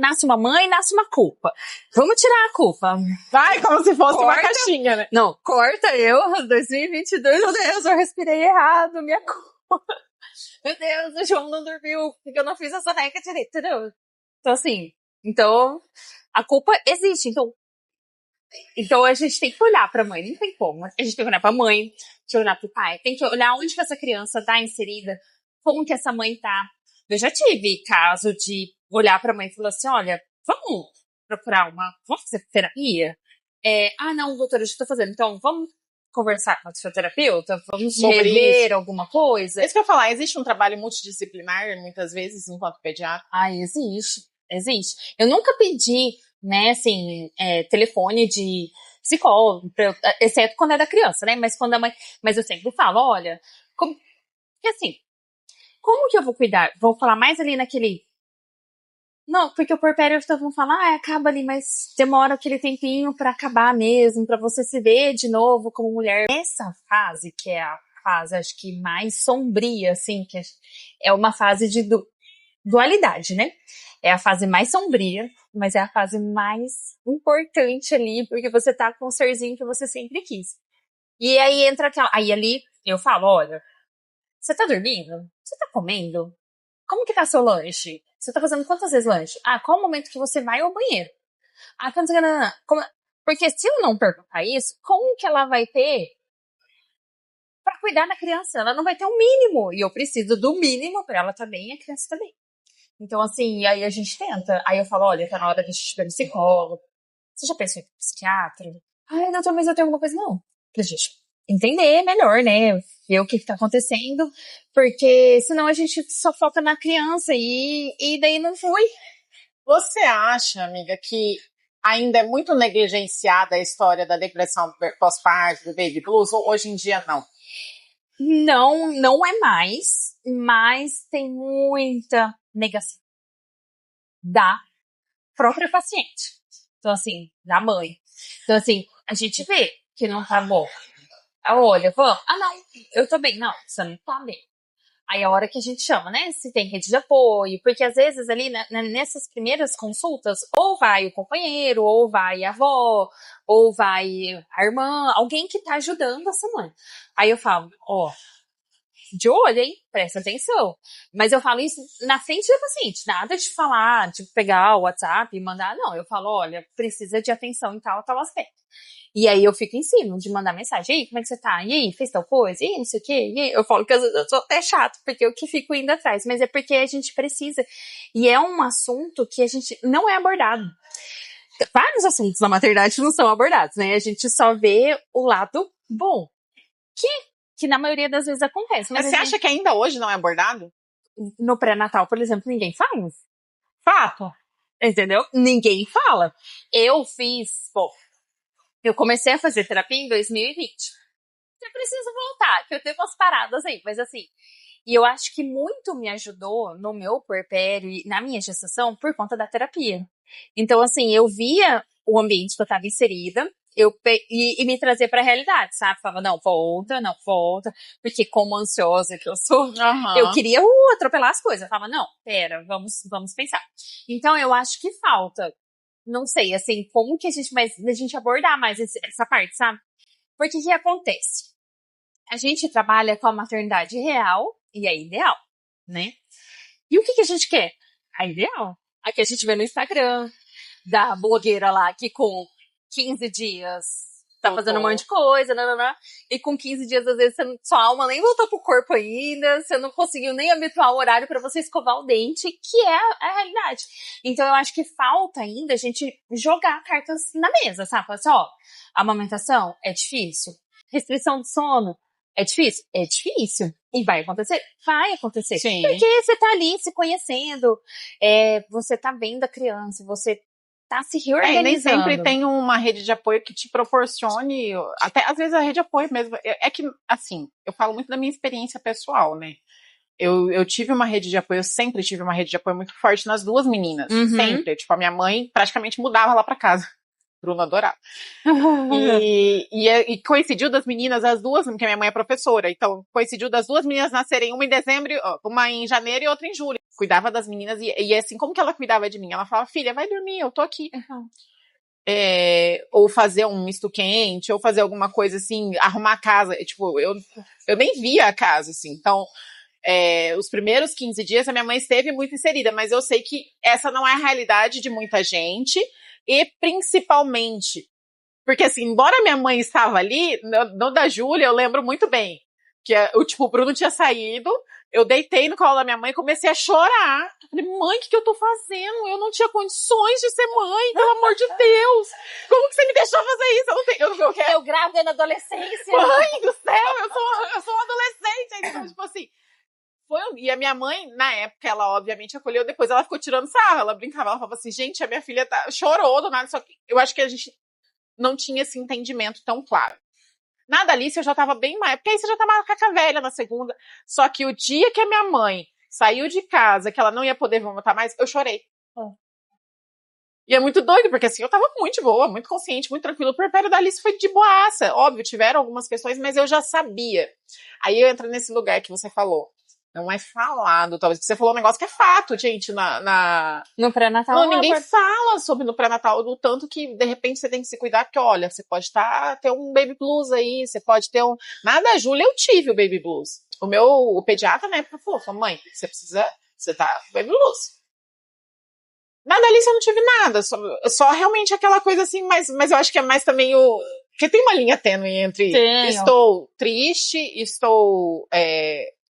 Nasce uma mãe, nasce uma culpa. Vamos tirar a culpa. Vai, como se fosse uma caixinha, né? Não, corta 2022, meu Deus, eu respirei errado, minha culpa. Meu Deus, o João não dormiu, porque eu não fiz a soneca direito, entendeu? Então, assim, a culpa existe, então a gente tem que olhar pra mãe, não tem como. A gente tem que olhar pra mãe, tem que olhar pro pai, tem que olhar onde que essa criança tá inserida, como que essa mãe tá. Eu já tive caso de olhar pra mãe e falar assim, olha, vamos fazer terapia? Não, doutora, eu já tô fazendo, então vamos conversar com a fisioterapeuta, vamos rever alguma coisa. É isso que eu ia falar, existe um trabalho multidisciplinar, muitas vezes, enquanto pediatra? Existe. Eu nunca pedi, né, assim, telefone de psicólogo, exceto quando é da criança, né, mas quando a mãe... Mas eu sempre falo, olha, como que eu vou cuidar? Vou falar mais ali naquele... Não, porque o puerpério vão falar, acaba ali, mas demora aquele tempinho pra acabar mesmo, pra você se ver de novo como mulher. Essa fase, que é a fase, acho que mais sombria, assim, que é uma fase de dualidade, né? É a fase mais sombria, mas é a fase mais importante ali, porque você tá com o serzinho que você sempre quis. E aí entra aquela... Aí ali eu falo, olha, você tá dormindo? Você tá comendo? Como que tá seu lanche? Você tá fazendo quantas vezes lanche? Qual o momento que você vai ao banheiro? Porque se eu não perguntar isso, como que ela vai ter pra cuidar da criança? Ela não vai ter um mínimo. E eu preciso do mínimo pra ela tá bem e a criança tá bem. Então, assim, aí a gente tenta. Aí eu falo, olha, tá na hora de assistir um psicólogo. Você já pensou em psiquiatra? Doutor, mas eu tenho alguma coisa? Não. Pra gente entender melhor, né? ver o que tá acontecendo, porque senão a gente só foca na criança e daí não foi. Você acha, amiga, que ainda é muito negligenciada a história da depressão pós-parto, do baby blues, ou hoje em dia não? Não, não é mais, mas tem muita negação da própria paciente. Então, assim, da mãe. Então, assim, a gente vê que não tá bom. Olha, vamos. Ah, não, eu tô bem. Não, você não tá bem. Aí a hora que a gente chama, né? Se tem rede de apoio, porque às vezes ali nessas primeiras consultas, ou vai o companheiro, ou vai a avó, ou vai a irmã, alguém que tá ajudando essa mãe. Aí eu falo, ó, de olho, hein? Presta atenção. Mas eu falo isso na frente da paciente, nada de falar, de pegar o WhatsApp e mandar, não. Eu falo, olha, precisa de atenção em tal aspecto. E aí eu fico em cima de mandar mensagem. E aí, como é que você tá? E aí, fez tal coisa? E aí, não sei o quê? E aí, eu falo que eu sou até chato, porque eu que fico indo atrás. Mas é porque a gente precisa. E é um assunto que a gente não é abordado. Vários assuntos na maternidade não são abordados, né? A gente só vê o lado bom. Que na maioria das vezes acontece. Mas você acha que ainda hoje não é abordado? No pré-natal, por exemplo, ninguém fala. Fato. Entendeu? Ninguém fala. Eu comecei a fazer terapia em 2020. Eu preciso voltar, que eu tenho umas paradas aí, mas assim. E eu acho que muito me ajudou no meu puerpério e na minha gestação por conta da terapia. Então, assim, eu via o ambiente que eu estava inserida, e me trazer para a realidade, sabe? Falava, não, volta, porque como ansiosa que eu sou, eu queria atropelar as coisas. Eu falava, não, pera, vamos pensar. Então, eu acho que falta, não sei, assim, como que a gente abordar mais essa parte, sabe? Porque o que acontece? A gente trabalha com a maternidade real e a ideal, né? E o que a gente quer? A ideal. A que a gente vê no Instagram, da blogueira lá que com 15 dias tá fazendo um monte de coisa, e com 15 dias, às vezes, sua alma nem voltou pro corpo ainda, você não conseguiu nem habituar o horário pra você escovar o dente, que é a realidade. Então, eu acho que falta ainda a gente jogar cartas na mesa, sabe? Falar assim, ó, amamentação é difícil, restrição de sono é difícil? É difícil. E vai acontecer? Vai acontecer. Sim. Porque você tá ali se conhecendo, você tá vendo a criança, você tá se reorganizando. Nem sempre tem uma rede de apoio que te proporcione, até às vezes a rede de apoio mesmo, é que, assim, eu falo muito da minha experiência pessoal, né? Eu tive uma rede de apoio, eu sempre tive uma rede de apoio muito forte nas duas meninas, sempre. Tipo, a minha mãe praticamente mudava lá pra casa. Bruna adorava. E coincidiu das meninas, as duas, porque minha mãe é professora, então coincidiu das duas meninas nascerem uma em dezembro, uma em janeiro e outra em julho. Cuidava das meninas e assim, como que ela cuidava de mim? Ela falava, filha, vai dormir, eu tô aqui. Ou fazer um misto quente, ou fazer alguma coisa assim, arrumar a casa. Tipo, eu nem via a casa, assim. Então, os primeiros 15 dias a minha mãe esteve muito inserida, mas eu sei que essa não é a realidade de muita gente, e principalmente, porque assim, embora minha mãe estava ali, no da Júlia eu lembro muito bem, que o Bruno tinha saído, eu deitei no colo da minha mãe e comecei a chorar. Falei, mãe, o que eu tô fazendo? Eu não tinha condições de ser mãe, pelo amor de Deus! Como que você me deixou fazer isso? Eu não tenho... Eu grávida na adolescência. Mãe do céu, eu sou uma adolescente. Então, tipo assim, e a minha mãe, na época, ela obviamente acolheu, depois ela ficou tirando sarro, ela brincava, ela falava assim, gente, a minha filha chorou do nada, só que eu acho que a gente não tinha esse entendimento tão claro. Na Alice eu já tava bem mais, porque aí você já tava macaca velha na segunda, só que o dia que a minha mãe saiu de casa, que ela não ia poder vomitar mais, eu chorei. E é muito doido, porque assim, eu tava muito boa, muito consciente, muito tranquila. O puerpério da Alice foi de boaça. Óbvio, tiveram algumas questões, mas eu já sabia. Aí eu entro nesse lugar que você falou. Não é falado, talvez. Você falou um negócio que é fato, gente, no pré-natal. Não, ninguém fala sobre no pré-natal, do tanto que, de repente, você tem que se cuidar, porque, olha, você pode ter um baby blues aí, você pode ter um... Nada, Júlia, eu tive o baby blues. O pediatra, na época, falou, mãe, você tá baby blues. Nada ali, eu não tive nada, só realmente aquela coisa assim, mas eu acho que é mais também porque tem uma linha tênue entre estou triste,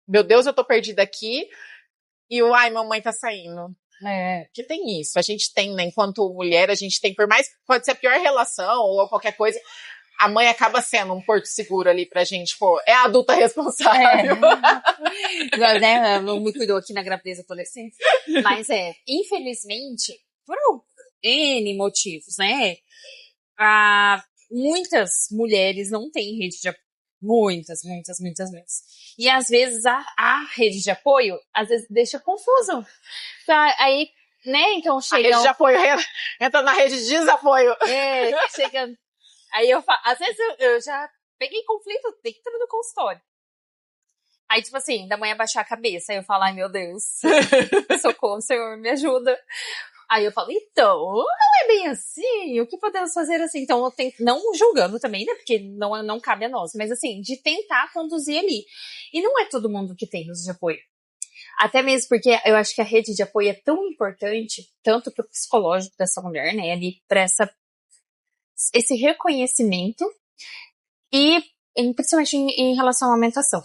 meu Deus, eu tô perdida aqui, e ai, mamãe tá saindo. Porque tem isso, a gente tem, né, enquanto mulher, a gente tem, por mais, pode ser a pior relação, ou qualquer coisa, a mãe acaba sendo um porto seguro ali pra gente, pô, é a adulta responsável. Igual, né, não me cuidou aqui na gravidez e adolescência. Mas infelizmente, por N motivos, né? Muitas mulheres não têm rede de apoio. Muitas vezes. E às vezes a rede de apoio, às vezes deixa confuso. Aí, né, então chega... A rede de apoio entra na rede de desapoio. Chega... Aí às vezes eu já peguei conflito dentro do consultório. Aí, tipo assim, da mãe abaixar a cabeça. Aí eu falo, ai meu Deus, socorro, Senhor, me ajuda. Aí eu falo, então, não é bem assim, o que podemos fazer assim? Então, eu tento, não julgando também, né, porque não cabe a nós, mas assim, de tentar conduzir ali. E não é todo mundo que tem rede de apoio. Até mesmo porque eu acho que a rede de apoio é tão importante, tanto pro psicológico dessa mulher, né, ali, pra esse reconhecimento e principalmente em relação à alimentação.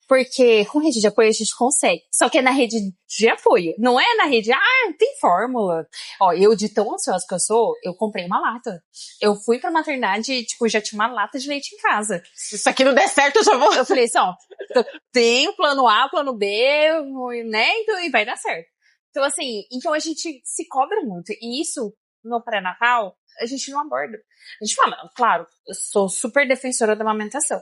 Porque com rede de apoio a gente consegue. Só que é na rede de apoio. Não é na rede, tem fórmula. Ó, eu de tão ansiosa que eu sou, eu comprei uma lata. Eu fui pra maternidade e, tipo, já tinha uma lata de leite em casa. Se isso aqui não der certo, eu já vou... Eu falei assim, ó, tem o plano A, plano B, né? Então, e vai dar certo. Então, assim, a gente se cobra muito. E isso, no pré-natal, a gente não aborda. A gente fala, claro, eu sou super defensora da amamentação.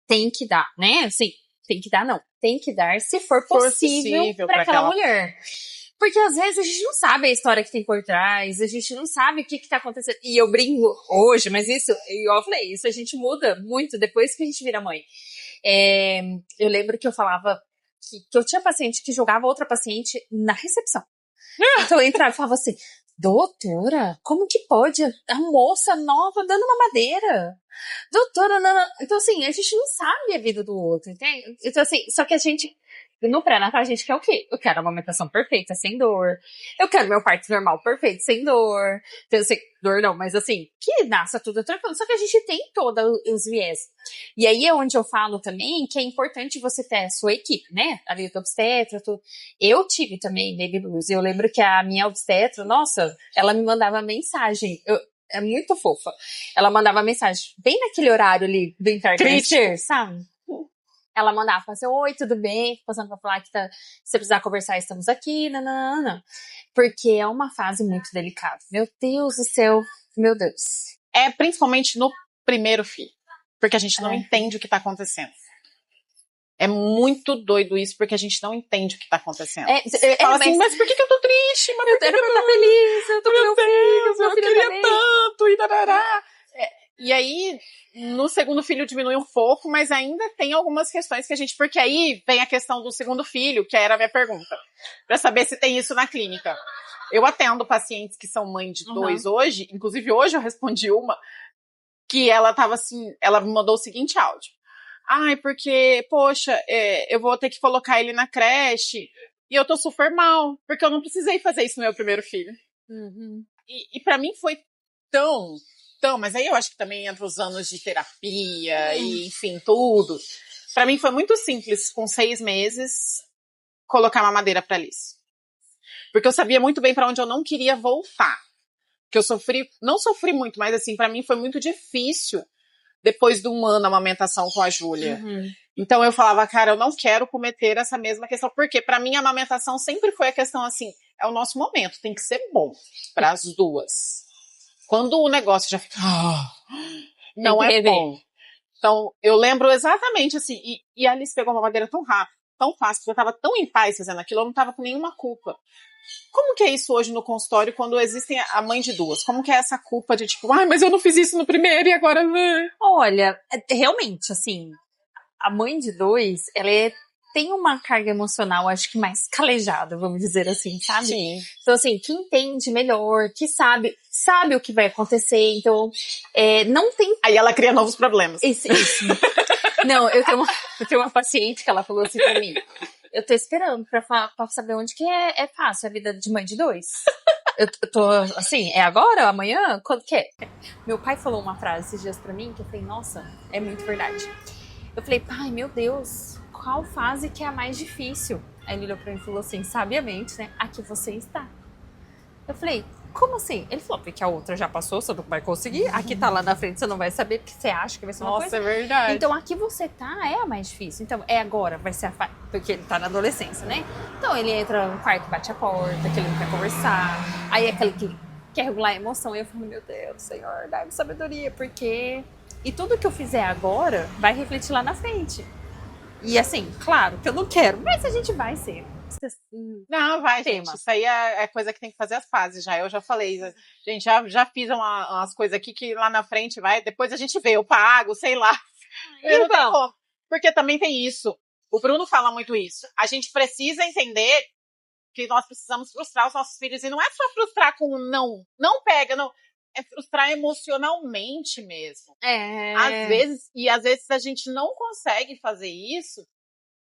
Tem que dar, né? Assim, tem que dar, não. Tem que dar se for possível para aquela mulher. Porque às vezes a gente não sabe a história que tem por trás, a gente não sabe o que tá acontecendo. E eu brinco hoje, mas isso, eu falei, isso a gente muda muito depois que a gente vira mãe. Eu lembro que eu falava que eu tinha paciente que jogava outra paciente na recepção. Então eu entrava e falava assim, doutora, como que pode? A moça nova dando mamadeira. Doutora, não. Então, assim, a gente não sabe a vida do outro, entende? Então, assim, só que a gente, no pré-natal, a gente quer o quê? Eu quero a amamentação perfeita, sem dor. Eu quero meu parto normal perfeito, sem dor. Então, assim, dor não, mas assim, que nasça tudo tranquilo. Só que a gente tem todos os viés. E aí é onde eu falo também que é importante você ter a sua equipe, né? Ali do obstetra, tudo. Eu tive também baby blues. Eu lembro que a minha obstetra, nossa, ela me mandava mensagem. É muito fofa. Ela mandava mensagem bem naquele horário ali do entardecer, sabe? Ela mandava, assim, oi, tudo bem? Passando pra falar que se você precisar conversar, estamos aqui, nanana. Porque é uma fase muito delicada. Meu Deus do céu, meu Deus. É principalmente no primeiro filho. Porque a gente não entende o que tá acontecendo. É muito doido isso, porque a gente não entende o que tá acontecendo. Fala assim, mas por que eu tô triste? Mas eu quero estar feliz, eu tô com meu filho, eu queria tanto, e darará. E aí, no segundo filho diminui um pouco, mas ainda tem algumas questões que a gente... Porque aí vem a questão do segundo filho, que era a minha pergunta. Pra saber se tem isso na clínica. Eu atendo pacientes que são mãe de 2 hoje, inclusive hoje eu respondi uma, que ela tava assim, ela me mandou o seguinte áudio. Ai, porque, poxa, eu vou ter que colocar ele na creche e eu tô super mal, porque eu não precisei fazer isso no meu primeiro filho. E pra mim foi tão, mas aí eu acho que também entra os anos de terapia e, enfim, tudo. Pra mim foi muito simples, com 6 meses, colocar uma mamadeira pra Alice. Porque eu sabia muito bem pra onde eu não queria voltar. Que eu não sofri muito, mas assim, pra mim foi muito difícil depois de 1 ano a amamentação com a Júlia. Então eu falava, cara, eu não quero cometer essa mesma questão, porque pra mim a amamentação sempre foi a questão assim, é o nosso momento, tem que ser bom para as duas. Quando o negócio já fica, não é bom. Então eu lembro exatamente assim, e a Alice pegou uma mamadeira tão rápido, tão fácil, porque eu tava tão em paz fazendo aquilo, eu não tava com nenhuma culpa. Como que é isso hoje no consultório, quando existem a mãe de 2? Como que é essa culpa de tipo, mas eu não fiz isso no primeiro e agora... Olha, realmente, assim, a mãe de 2, ela tem uma carga emocional, acho que mais calejada, vamos dizer assim, sabe? Sim. Então, assim, que entende melhor, que sabe o que vai acontecer, então, não tem... Aí ela cria novos problemas. Isso. Não, eu tenho uma paciente que ela falou assim pra mim, eu tô esperando pra saber onde que é fácil a vida de mãe de 2. Eu tô, assim, é agora, amanhã, quando que é? Meu pai falou uma frase esses dias pra mim, que eu falei, nossa, é muito verdade. Eu falei, pai, meu Deus, qual fase que é a mais difícil? Aí ele olhou pra mim e falou assim, sabiamente, né, a que você está. Eu falei, como assim? Ele falou, porque a outra já passou, você não vai conseguir. Aqui tá lá na frente, você não vai saber, porque você acha que vai ser uma Nossa, coisa. é verdade. Então aqui você tá, é a mais difícil. Então é agora, vai ser a fase. Porque ele tá na adolescência, né? Então ele entra no quarto, bate a porta, que ele não quer conversar. Aí é aquele que quer regular a emoção. E eu falo, meu Deus, Senhor, dá-me sabedoria, porque... E tudo que eu fizer agora vai refletir lá na frente. E assim, claro que eu não quero, mas a gente vai ser. Não, vai, Tema. gente. Isso aí é coisa que tem que fazer as fases já. Eu já falei. Gente, já fiz umas coisas aqui que lá na frente vai. Depois a gente vê, eu pago, sei lá. Eu não tenho como. Porque também tem isso. O Bruno fala muito isso. A gente precisa entender que nós precisamos frustrar os nossos filhos. E não é só frustrar com um não. Não pega, não. É frustrar emocionalmente mesmo. Às vezes a gente não consegue fazer isso.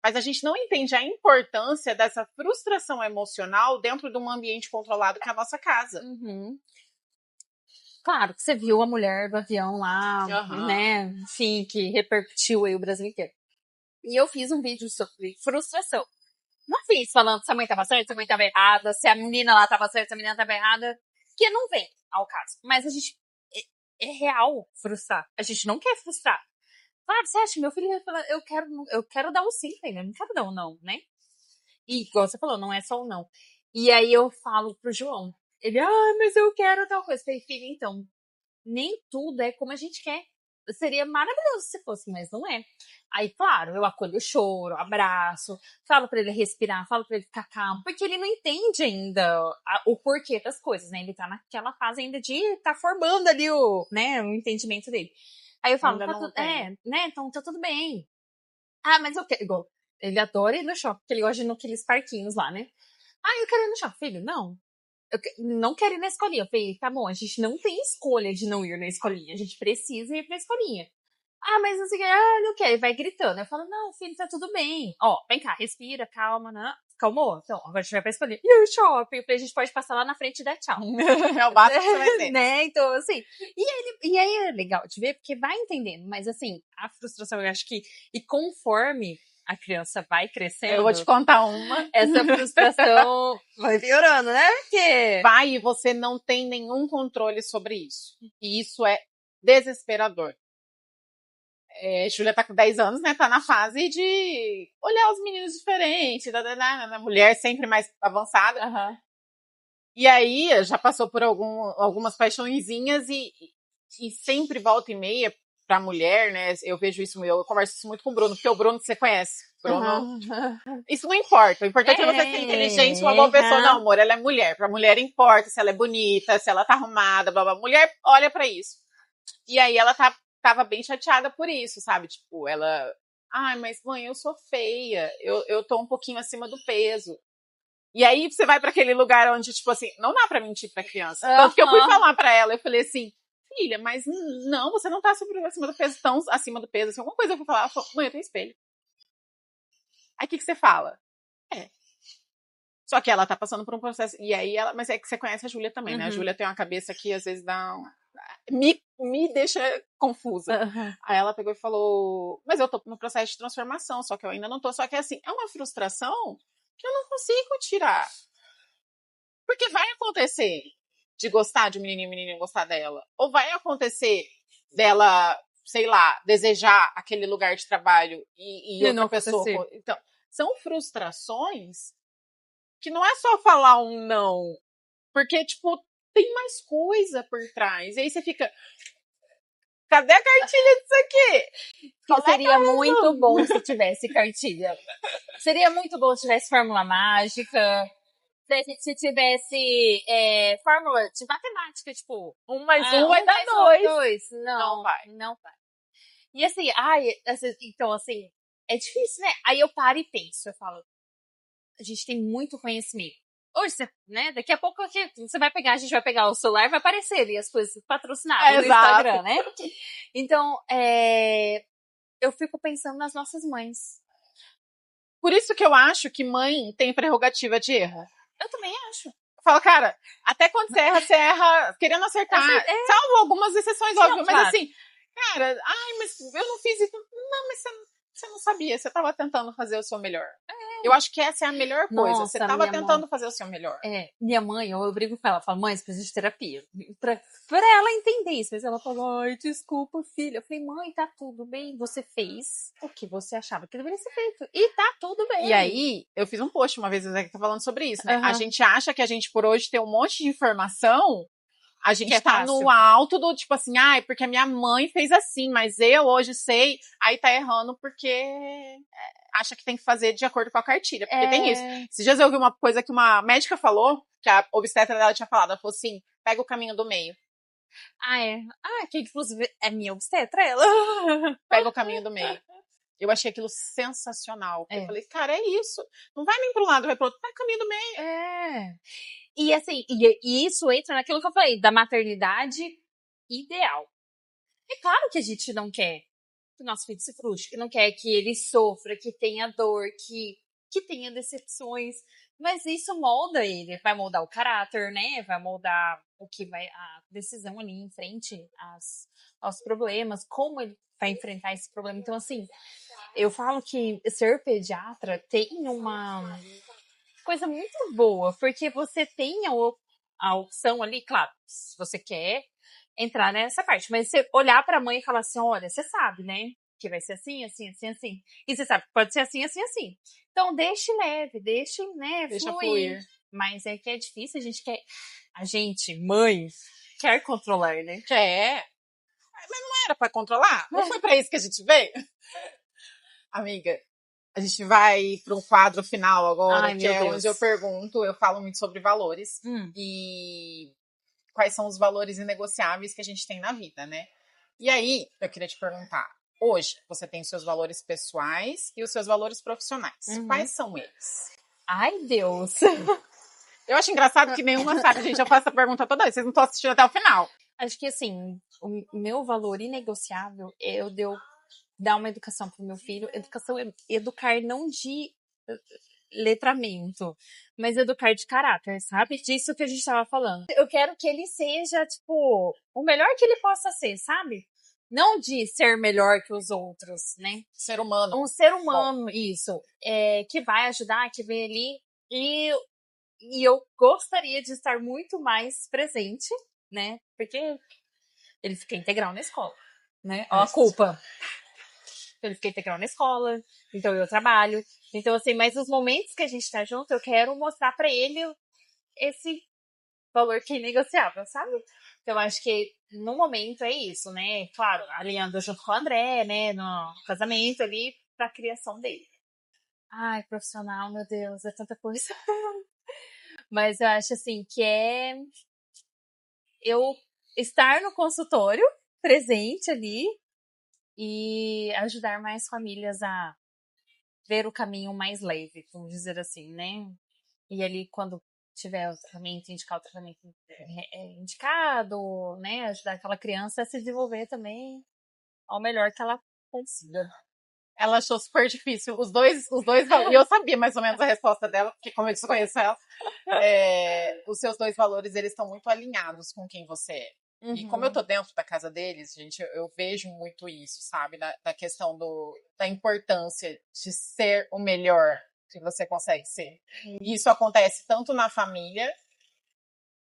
Mas a gente não entende a importância dessa frustração emocional dentro de um ambiente controlado que é a nossa casa. Uhum. Claro que você viu a mulher do avião lá, né? Enfim, que repercutiu aí o Brasil inteiro. E eu fiz um vídeo sobre frustração. Não fiz falando se a mãe tava certa, se a mãe tava errada, se a menina lá tava certa, se a menina tava errada. Que não vem ao caso. Mas a gente... É real frustrar. A gente não quer frustrar. Claro, você acha, meu filho vai falar, eu quero dar um sim pra ele, eu não quero dar um não, né? E, igual você falou, não é só um não. E aí eu falo pro João, ele, mas eu quero tal coisa. Eu falei, filho, então, nem tudo é como a gente quer. Seria maravilhoso se fosse, mas não é. Aí, claro, eu acolho o choro, abraço, falo pra ele respirar, falo pra ele ficar calmo, porque ele não entende ainda o porquê das coisas, né? Ele tá naquela fase ainda de tá formando ali o entendimento dele. Aí eu falo, né? Então tá tudo bem. Mas eu quero. Igual, ele adora ir no shopping, porque ele gosta de ir naqueles parquinhos lá, né? Eu quero ir no shopping. Filho, não. Eu não quero ir na escolinha. Eu falei, tá bom, a gente não tem escolha de não ir na escolinha. A gente precisa ir pra escolinha. Mas não sei o que, não quero. Ele vai gritando. Eu falo, não, filho, tá tudo bem. Ó, vem cá, respira, calma, né? Calmou? Então, agora a gente vai pra escolinha. E o shopping? Eu falei, a gente pode passar lá na frente e dar tchau. É o básico que você vai ter. Né? Então, assim. E aí é legal de ver, porque vai entendendo. Mas, assim, a frustração, eu acho que. E conforme a criança vai crescendo. Eu vou te contar uma. Essa frustração vai piorando, né? Porque. Vai e você não tem nenhum controle sobre isso. E isso é desesperador. Júlia tá com 10 anos, né? Tá na fase de olhar os meninos diferentes, a mulher sempre mais avançada. Uhum. E aí, já passou por algumas paixõezinhas e sempre volta e meia pra mulher, né? Eu vejo isso, eu converso isso muito com o Bruno, porque o Bruno você conhece. Bruno, isso não importa. O importante é você ser inteligente, uma boa pessoa. Não, amor, ela é mulher. Pra mulher importa se ela é bonita, se ela tá arrumada, blá, blá. Mulher olha pra isso. E aí ela tava bem chateada por isso, sabe? Tipo, ela... mas mãe, eu sou feia. Eu tô um pouquinho acima do peso. E aí você vai pra aquele lugar onde, tipo assim, não dá pra mentir pra criança. Tanto que eu fui falar pra ela, eu falei assim, filha, mas não, você não tá acima do peso, tão acima do peso. Assim, alguma coisa eu fui falar, ela falou, mãe, eu tenho espelho. Aí o que você fala? Só que ela tá passando por um processo. E aí ela. Mas é que você conhece a Júlia também, né? A Júlia tem uma cabeça que às vezes dá. Me deixa confusa. Aí ela pegou e falou: mas eu tô no processo de transformação, só que eu ainda não tô. Só que assim, é uma frustração que eu não consigo tirar. Porque vai acontecer de gostar de um menininho e menina gostar dela. Ou vai acontecer dela, sei lá, desejar aquele lugar de trabalho e outra pessoa. Então, são frustrações que não é só falar um não. Porque, tipo, tem mais coisa por trás. E aí você fica... Cadê a cartilha disso aqui? Seria muito bom se tivesse cartilha. Seria muito bom se tivesse fórmula mágica. Se tivesse fórmula de matemática, tipo... 1 mais 1 vai dar 2. Não vai. E assim, então assim, é difícil, né? Aí eu paro e penso, eu falo, a gente tem muito conhecimento. Hoje, né? Daqui a pouco você vai pegar, a gente vai pegar o celular e vai aparecer ali as coisas patrocinadas no Instagram, né? Então, eu fico pensando nas nossas mães. Por isso que eu acho que mãe tem prerrogativa de erro. Eu também acho. Fala, cara, até quando você erra querendo acertar. Salvo algumas exceções, óbvio, mas assim, cara, mas eu não fiz isso. Não, mas você não sabia, você tava tentando fazer o seu melhor. Eu acho que essa é a melhor coisa. Nossa, Você tava minha tentando fazer o seu melhor. minha mãe, eu brigo com ela, falo, mãe, você precisa de terapia. Pra ela entender isso. Mas ela falou, ai, desculpa, filha. Eu falei, mãe, tá tudo bem. Você fez o que você achava que deveria ser feito. E tá tudo bem. E aí, eu fiz um post uma vez, que tá falando sobre isso, né? Aham. A gente acha que a gente, por hoje, ter um monte de informação, a gente Que é tá fácil. no alto do, tipo assim, ai, porque a minha mãe fez assim, mas eu hoje sei, aí tá errando porque acha que tem que fazer de acordo com a cartilha, porque tem isso. Esses dias eu ouvi uma coisa que uma médica falou, que a obstetra dela tinha falado, ela falou assim, pega o caminho do meio. Que inclusive é minha obstetra, ela. Pega o caminho do meio. Eu achei aquilo sensacional. Eu falei, cara, é isso. Não vai nem pro lado, vai pro outro, pega o caminho do meio. E assim, e isso entra naquilo que eu falei, da maternidade ideal. É claro que a gente não quer que o nosso filho se frustre, que não quer que ele sofra, que tenha dor, que tenha decepções. Mas isso molda ele, vai moldar o caráter, né? Vai moldar o que vai, a decisão ali em frente aos problemas, como ele vai enfrentar esse problema. Então, assim, eu falo que ser pediatra tem uma coisa muito boa, porque você tem a opção ali, claro, se você quer entrar nessa parte, mas você olhar pra mãe e falar assim, olha, você sabe, né, que vai ser assim, assim, assim, assim, e você sabe que pode ser assim, assim, assim. Então, deixe leve, né, Deixa fluir. Mas é que é difícil, a gente, mãe, quer controlar, né? Quer. Mas não era pra controlar? Não foi pra isso que a gente veio? Amiga, a gente vai para um quadro final agora, Ai, que meu é Deus. onde eu pergunto, eu falo muito sobre valores e quais são os valores inegociáveis que a gente tem na vida, né? E aí, eu queria te perguntar, hoje você tem os seus valores pessoais e os seus valores profissionais. Quais são eles? Ai, Deus. Eu acho engraçado que nenhuma sabe, gente, eu faço essa pergunta toda vez, vocês não estão assistindo até o final. Acho que, assim, o meu valor inegociável é eu dar uma educação pro meu filho. Educação é educar não de letramento, mas educar de caráter, sabe? Disso que a gente tava falando. Eu quero que ele seja, tipo, o melhor que ele possa ser, sabe? Não de ser melhor que os outros, né? Ser humano. Um ser humano, isso. Que vai ajudar, que vem ali. E eu gostaria de estar muito mais presente, né? Porque ele fica integral na escola, né? Ó a culpa. Ele fica integral na escola, então eu trabalho. Então, assim, mas os momentos que a gente tá junto, eu quero mostrar pra ele esse valor que é inegociável, sabe? Então, eu acho que no momento é isso, né? Claro, alinhando junto com o André, né? No casamento ali, pra criação dele. Ai, profissional, meu Deus, é tanta coisa. Mas eu acho, assim, que é eu estar no consultório, presente ali, e ajudar mais famílias a ver o caminho mais leve, vamos dizer assim, né? E ali, quando tiver o tratamento, indicar o tratamento indicado, né? Ajudar aquela criança a se desenvolver também ao melhor que ela consiga. Ela achou super difícil. Os dois, e eu sabia mais ou menos a resposta dela, porque como eu desconheço ela, os seus dois valores, eles estão muito alinhados com quem você é. E como eu tô dentro da casa deles, gente, eu vejo muito isso, sabe? Da questão da importância de ser o melhor que você consegue ser. E isso acontece tanto na família,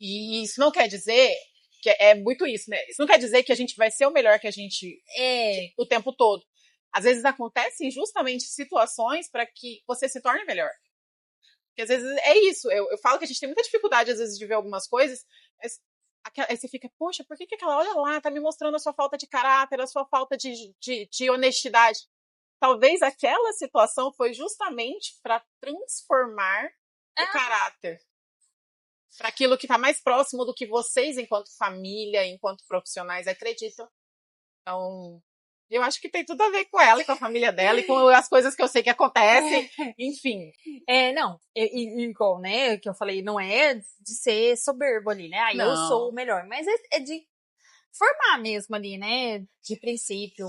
e isso não quer dizer que é muito isso, né? Isso não quer dizer que a gente vai ser o melhor que a gente o tempo todo. Às vezes acontecem justamente situações para que você se torne melhor. Porque às vezes é isso. Eu falo que a gente tem muita dificuldade, às vezes, de ver algumas coisas, mas aí você fica, poxa, por que aquela, olha lá, tá me mostrando a sua falta de caráter, a sua falta de honestidade. Talvez aquela situação foi justamente para transformar o caráter. Para aquilo que está mais próximo do que vocês, enquanto família, enquanto profissionais, acreditam. Então, eu acho que tem tudo a ver com ela e com a família dela e com as coisas que eu sei que acontecem, enfim. Não, igual, né, que eu falei, não é de ser soberbo ali, né? Eu sou o melhor, mas é de formar mesmo ali, né? De princípio,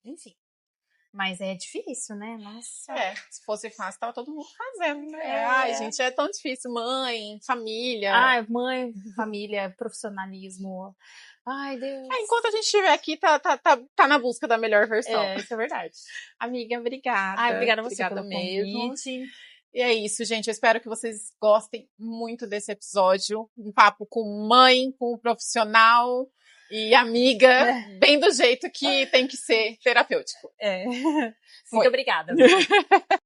enfim. Mas é difícil, né? Nossa. Se fosse fácil, tava todo mundo fazendo, né? É. Ai, gente, é tão difícil. Mãe, família. Ai, mãe, família, profissionalismo. Ai, Deus. Enquanto a gente estiver aqui, tá na busca da melhor versão. Isso é verdade. Amiga, obrigada. Ai, obrigada a você Obrigada pelo mesmo. convite. E é isso, gente. Eu espero que vocês gostem muito desse episódio. Um papo com mãe, com profissional e amiga, bem do jeito que tem que ser terapêutico. Muito obrigada.